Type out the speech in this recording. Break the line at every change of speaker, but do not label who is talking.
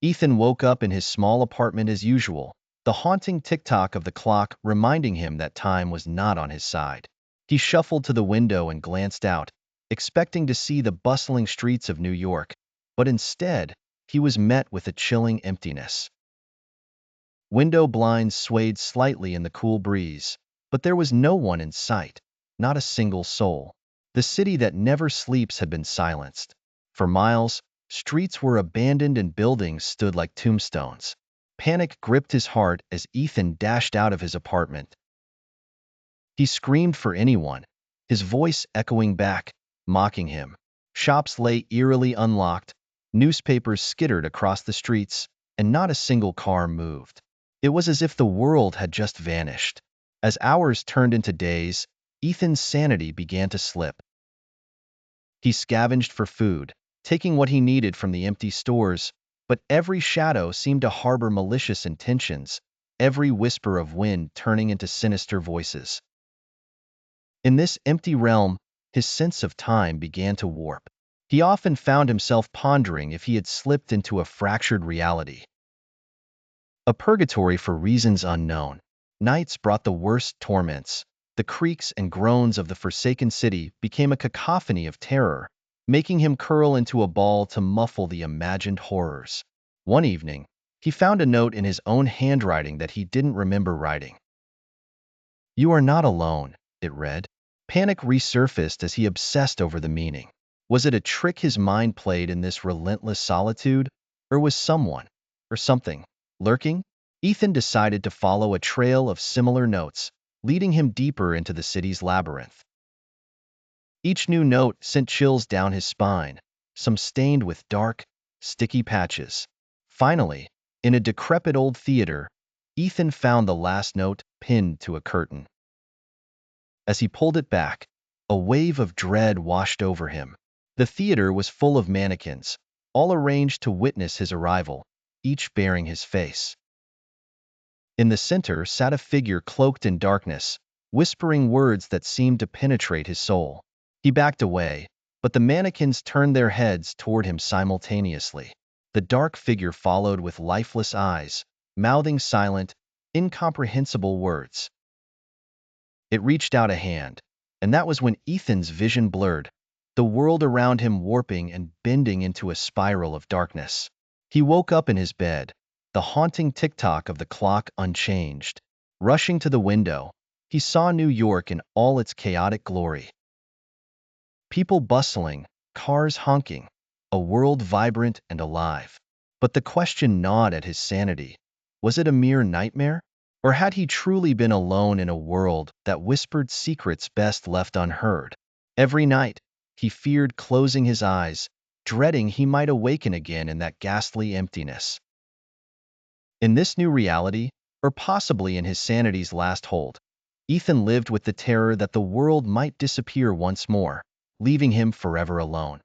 Ethan woke up in his small apartment as usual, the haunting tick-tock of the clock reminding him that time was not on his side. He shuffled to the window and glanced out, expecting to see the bustling streets of New York, but instead, he was met with a chilling emptiness. Window blinds swayed slightly in the cool breeze, but there was no one in sight, not a single soul. The city that never sleeps had been silenced. For miles, streets were abandoned and buildings stood like tombstones. Panic gripped his heart as Ethan dashed out of his apartment. He screamed for anyone, his voice echoing back, mocking him. Shops lay eerily unlocked, newspapers skittered across the streets, and not a single car moved. It was as if the world had just vanished. As hours turned into days, Ethan's sanity began to slip. He scavenged for food, taking what he needed from the empty stores, but every shadow seemed to harbor malicious intentions, every whisper of wind turning into sinister voices. In this empty realm, his sense of time began to warp. He often found himself pondering if he had slipped into a fractured reality. A purgatory for reasons unknown. Nights brought the worst torments. The creaks and groans of the forsaken city became a cacophony of terror, making him curl into a ball to muffle the imagined horrors. One evening, he found a note in his own handwriting that he didn't remember writing. "You are not alone," it read. Panic resurfaced as he obsessed over the meaning. Was it a trick his mind played in this relentless solitude? Or was someone, or something, lurking? Ethan decided to follow a trail of similar notes, leading him deeper into the city's labyrinth. Each new note sent chills down his spine, some stained with dark, sticky patches. Finally, in a decrepit old theater, Ethan found the last note pinned to a curtain. As he pulled it back, a wave of dread washed over him. The theater was full of mannequins, all arranged to witness his arrival, each bearing his face. In the center sat a figure cloaked in darkness, whispering words that seemed to penetrate his soul. He backed away, but the mannequins turned their heads toward him simultaneously. The dark figure followed with lifeless eyes, mouthing silent, incomprehensible words. It reached out a hand, and that was when Ethan's vision blurred, the world around him warping and bending into a spiral of darkness. He woke up in his bed, the haunting tick-tock of the clock unchanged. Rushing to the window, he saw New York in all its chaotic glory. People bustling, cars honking, a world vibrant and alive. But the question gnawed at his sanity. Was it a mere nightmare? Or had he truly been alone in a world that whispered secrets best left unheard? Every night, he feared closing his eyes, dreading he might awaken again in that ghastly emptiness. In this new reality, or possibly in his sanity's last hold, Ethan lived with the terror that the world might disappear once more, leaving him forever alone.